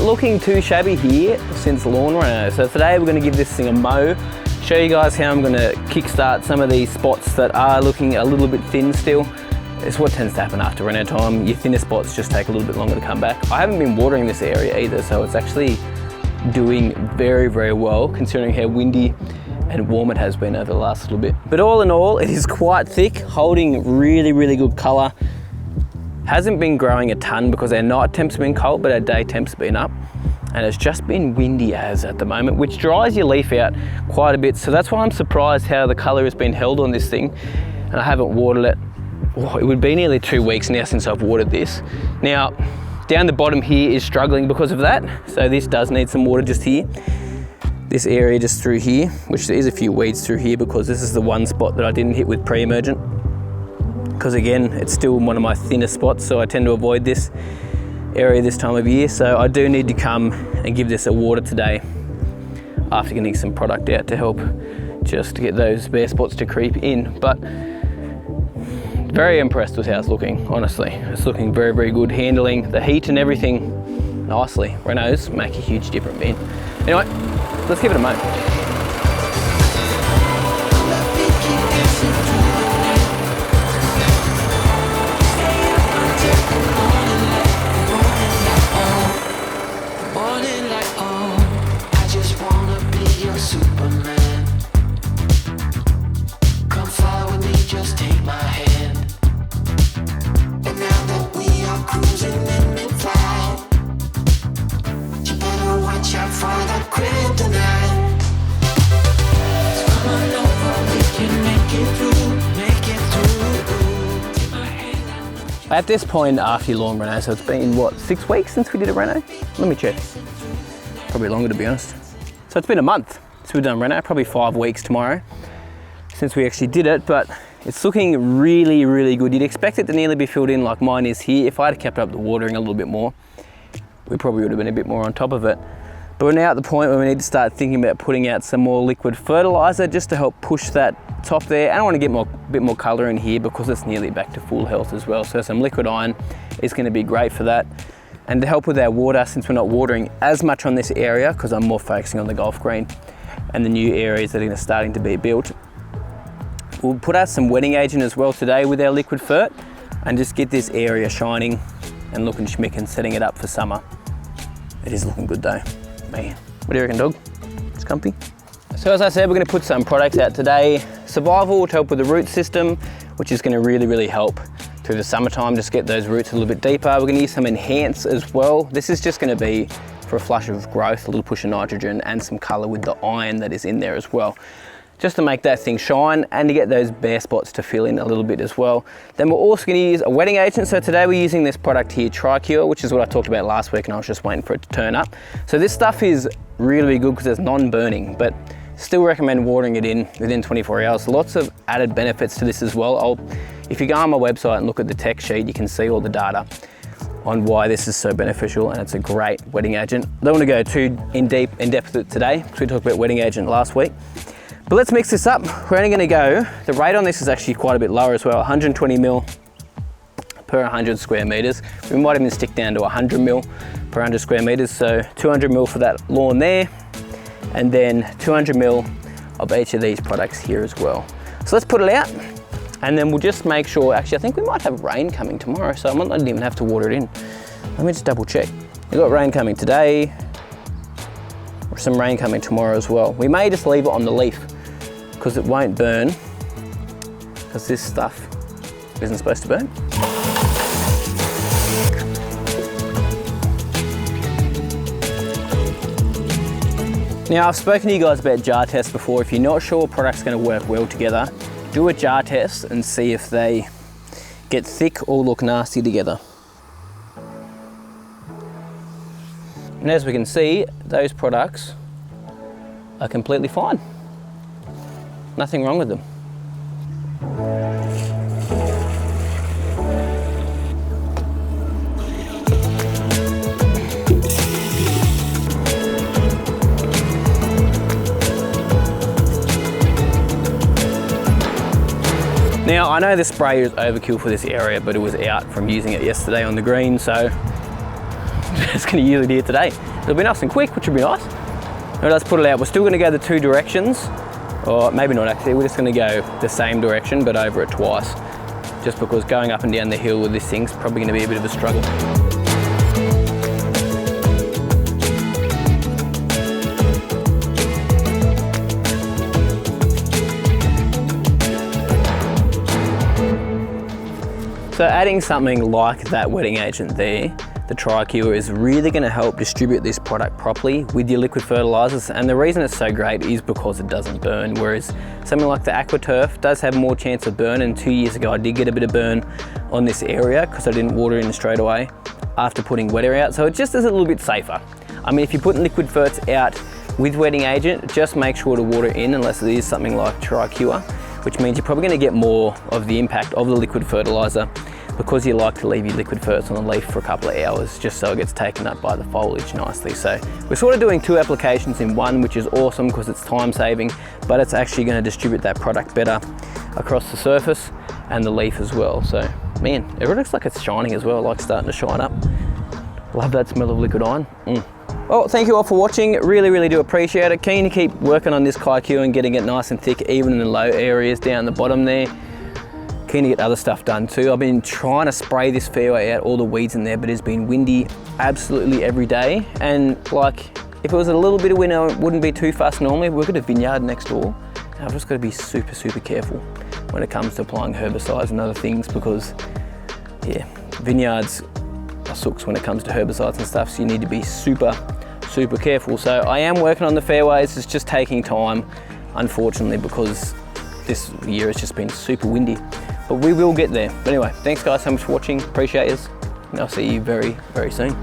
looking too shabby here since lawn reno. So today we're going to give this thing a mow, show you guys how I'm going to kickstart some of these spots that are looking a little bit thin still. It's what tends to happen after reno time. Your thinner spots just take a little bit longer to come back. I haven't been watering this area either, so it's actually doing very, very well considering how windy and warm it has been over the last little bit. But all in all, it is quite thick, holding really, really good colour. Hasn't been growing a ton because our night temps have been cold, but our day temps have been up. And it's just been windy as at the moment, which dries your leaf out quite a bit. So that's why I'm surprised how the colour has been held on this thing. And I haven't watered it. Oh, it would be nearly 2 weeks now since I've watered this. Now, down the bottom here is struggling because of that. So this does need some water just here. This area just through here, which there is a few weeds through here because this is the one spot that I didn't hit with pre-emergent. Because again, it's still one of my thinner spots, so I tend to avoid this area this time of year. So I do need to come and give this a water today after getting some product out to help just to get those bare spots to creep in. But very impressed with how it's looking, honestly. It's looking very, very good, handling the heat and everything nicely. Renos make a huge difference, man. Anyway, let's give it a mow. At this point after your lawn reno, so it's been what, 6 weeks since we did a reno? Let me check. Probably longer to be honest. So it's been a month since we've done reno, probably 5 weeks tomorrow since we actually did it, but it's looking really, really good. You'd expect it to nearly be filled in like mine is here. If I had kept up the watering a little bit more, we probably would have been a bit more on top of it. But we're now at the point where we need to start thinking about putting out some more liquid fertilizer just to help push that top there. And I want to get a bit more colour in here because it's nearly back to full health as well. So some liquid iron is going to be great for that. And to help with our water, since we're not watering as much on this area, because I'm more focusing on the golf green and the new areas that are starting to be built, we'll put out some wetting agent as well today with our liquid fert and just get this area shining and looking schmick and setting it up for summer. It is looking good though. Man, what do you reckon, dog? It's comfy. So as I said, we're going to put some products out today. Survival to help with the root system, which is going to really, really help through the summertime, just get those roots a little bit deeper. We're going to use some Enhance as well. This is just going to be for a flush of growth, a little push of nitrogen and some colour with the iron that is in there as well, just to make that thing shine and to get those bare spots to fill in a little bit as well. Then we're also going to use a wetting agent. So today we're using this product here, Tricure, which is what I talked about last week and I was just waiting for it to turn up. So this stuff is really good because it's non-burning, but still recommend watering it in within 24 hours. Lots of added benefits to this as well. If you go on my website and look at the tech sheet, you can see all the data on why this is so beneficial, and it's a great wetting agent. I don't want to go too in depth with it today because we talked about wetting agent last week. But let's mix this up. We're only going to go, the rate on this is actually quite a bit lower as well, 120 mil per 100 square meters. We might even stick down to 100 mil per 100 square meters. So 200 mil for that lawn there, and then 200 mil of each of these products here as well. So let's put it out and then we'll just make sure, actually I think we might have rain coming tomorrow, so I might not even have to water it in. Let me just double check. We've got rain coming today, or some rain coming tomorrow as well. We may just leave it on the leaf because it won't burn, because this stuff isn't supposed to burn. Now I've spoken to you guys about jar tests before. If you're not sure a product's going to work well together, do a jar test and see if they get thick or look nasty together. And as we can see, those products are completely fine. Nothing wrong with them. Now, I know the spray is overkill for this area, but it was out from using it yesterday on the green, so I'm just going to use it here today. It'll be nice and quick, which will be nice. Now let's put it out. We're still gonna go the 2 directions, or maybe not actually, we're just gonna go the same direction, but over it twice. Just because going up and down the hill with this thing's probably gonna be a bit of a struggle. So adding something like that wetting agent there, the Kikuyu, is really going to help distribute this product properly with your liquid fertilizers. And the reason it's so great is because it doesn't burn, whereas something like the AquaTurf does have more chance of burn. And 2 years ago I did get a bit of burn on this area because I didn't water in straight away after putting wet air out. So it just is a little bit safer. I mean, if you're putting liquid ferts out with wetting agent, just make sure to water in unless it is something like Kikuyu, which means you're probably going to get more of the impact of the liquid fertilizer, because you like to leave your liquid ferts on the leaf for a couple of hours just so it gets taken up by the foliage nicely. So we're sort of doing 2 applications in one, which is awesome because it's time saving, but it's actually going to distribute that product better across the surface and the leaf as well. So man, it looks like it's shining as well, like starting to shine up. Love that smell of liquid iron. Well, thank you all for watching. Really do appreciate it. Keen to keep working on this Kikuyu and getting it nice and thick, even in the low areas down the bottom there. Keen to get other stuff done too. I've been trying to spray this fairway out, all the weeds in there, but it's been windy absolutely every day. And like, if it was a little bit of wind, I wouldn't be too fussed normally. We've got a vineyard next door. And I've just got to be super careful when it comes to applying herbicides and other things, because yeah, vineyards are sooks when it comes to herbicides and stuff. So you need to be super careful. So I am working on the fairways. It's just taking time, unfortunately, because this year has just been super windy. But we will get there. But anyway, thanks guys so much for watching. Appreciate it. And I'll see you very soon.